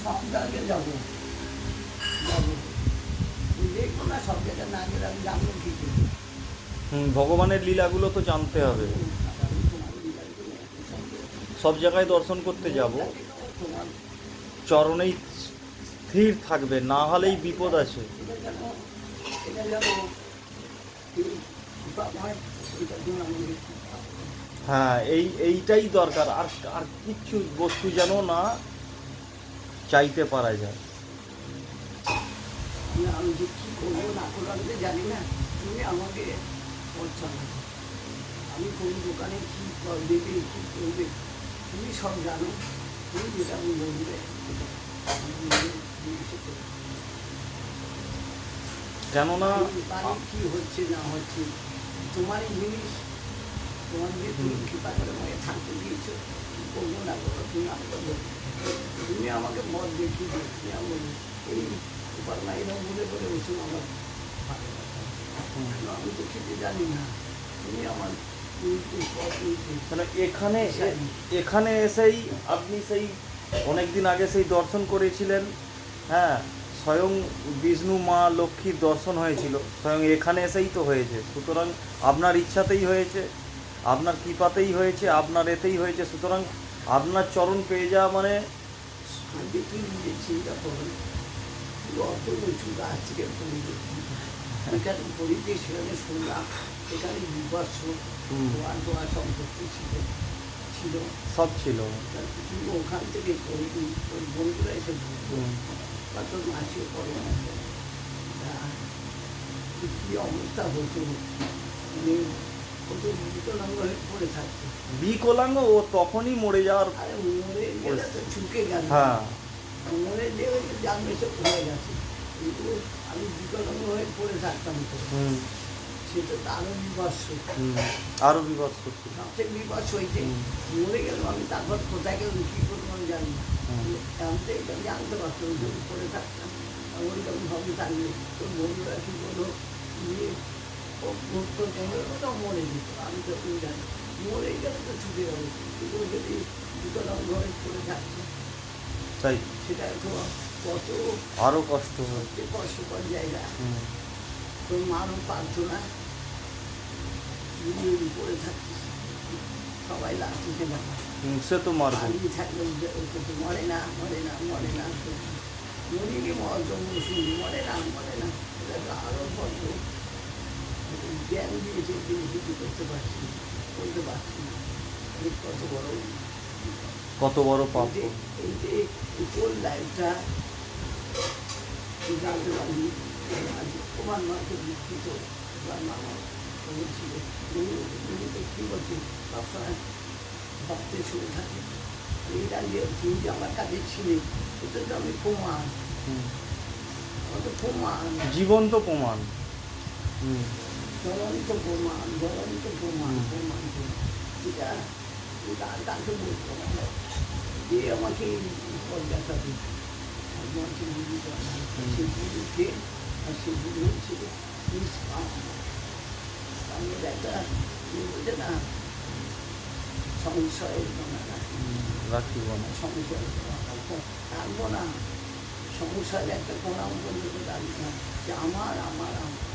সব জায়গায় যাবো যাবো, দেখবো না সব জায়গায় না গেলে আমি জানবো কী করবো। ভগবানের লীলাগুলো তো জানতে হবে। আমি তোমার লীলার জন্য এত সব সব জায়গায় দর্শন করতে যাব, মনটাকে তোমার চরণেই স্থির থাকবে, না হলেই বিপদ আছে। এটা যেন এটা যেন এই কৃপা হয়, এটার জন্য আমি একটু হ্যাঁ, এইটাই দরকার। আর আর কিচ্ছু বস্তু যেন না চাইতে পারা যায়। আমি যে কী করবো না করবো আমি তো জানি না, তুমি আমাকে পড়ছো না, আমি কোন দোকানে কী দেবে কী করবে তুমি সব জানো, তুমি যেটা আমি বলবে সেটা আমি জিজ্ঞেস করবো। কেননা বাড়ির কী হচ্ছে না হচ্ছে তোমারই জিনিস, তোমার যে তুমি কৃপা করে আমাকে থাকতে দিয়েছো, কী করবো না করবো তুমি আমাকে বলো, তুমি আমাকে মত দেখিয়ে দিও, তুমি আমার এই উপার না এরকম বলে বলে ওষুধ আমার ভালোবাসা, আমি তো খেতে জানি না, তুমি আমার মানে এখানে এসেই আপনি সেই অনেক দিন আগে সেই দর্শন করেছিলেন। হ্যাঁ, স্বয়ং বিষ্ণু মা লক্ষ্মীর দর্শন হয়েছিল, স্বয়ং এখানে এসেই তো হয়েছে। সুতরাং আপনার ইচ্ছাতেই হয়েছে, আপনার কৃপাতেই হয়েছে, আপনার এতেই হয়েছে। সুতরাং আপনার চরণ পেয়ে যাওয়া মানে আগে তুই নিজে চিন্তা করো, তুই অত উঁচু গাছ থেকে পড়ে এখানে পড়িতে সেখানে শুনলাম এখানে বিবর্ষ ধোয়া ধোয়া সম্পত্তি ছিল ছিল সব ছিল। তুই ওখান থেকে পড়বি, তোর বন্ধুরা এসে বলবো বা তোর মাসিও পড়ে না, কী অবস্থা হতো, মানে কত বিকলাঙ্গ হয়ে পড়ে থাকতো। বিকলাঙ্গ ও তখনই মরে যাওয়ার। আরে মরে গেলে তো চুকে গেল, হ্যাঁ, মরে যে জানবে সে পড়ে গেছে, কিন্তু আমি বিকলাঙ্গ হয়ে পড়ে থাকতাম তো, সেটা তো আরো বিভৎস, আরও বিভৎস ছিল। সবচেয়ে বিভৎস হয়েছে মরে গেল, আমি তারপর কোথায় গেলাম কী করবো আমি জানি না, আমি তো এটা জানতে পারতাম যে পড়ে থাকতাম, ওইরকম ভাবে থাকলে তোর বন্ধুরা কী বললো যে ও ভক্ত তো মরে যেত, আমি তো তুমি জানি মরে গেলে তো ছুটে যাবে, কিন্তু ও যদি বিকলাঙ্গ হয়ে পড়ে থাকতো তাই সেটা তো কত আরও কষ্ট হয়। সবচেয়ে কষ্টকর জায়গা। তোর মারও পারতো না, যদি পড়ে থাকতিস সবাই লাঠিতে বাবা সে তো মারবে। পালিয়ে থাকলে তো মরে না মরে না মরে না, মরিনি জন্ম শুনি মরে না মরে না, এটা তো আরও কত জ্ঞান দিয়েছে কিন্তু কিছু করতে পারছি না, বলতে পারছি না, কত বড় কত বড় পাপ। এই যে কোন লাইফটা জানতে পারি, তোমার মাকে বিকৃত, তোমার মামা বলেছিল উনি তো কী বলছে সবসময় ভক্তের শুনে থাকে, এইটা যে তুমি যে আমার কাছে ছিলে এটা তো আমি প্রমাণ, আমার তো প্রমাণ, জীবন্ত প্রমাণ। জ্বলন্ত প্রমাণ জ্বলন্ত প্রমাণ প্রমাণ এটা এটা আর কাকে বলতে হবে যে আমাকে পথ দেখাবে, আমাকে বুঝি সে বুঝুকে, আর সে বুঝি হচ্ছে আমাদের একটা বলছে না সংশয় রাখিব না। সংশয় থাকবো না, সংশয়ের একটা কোনাও পর্যন্ত দাঁড়িয়ে না যে আমার আমার আমার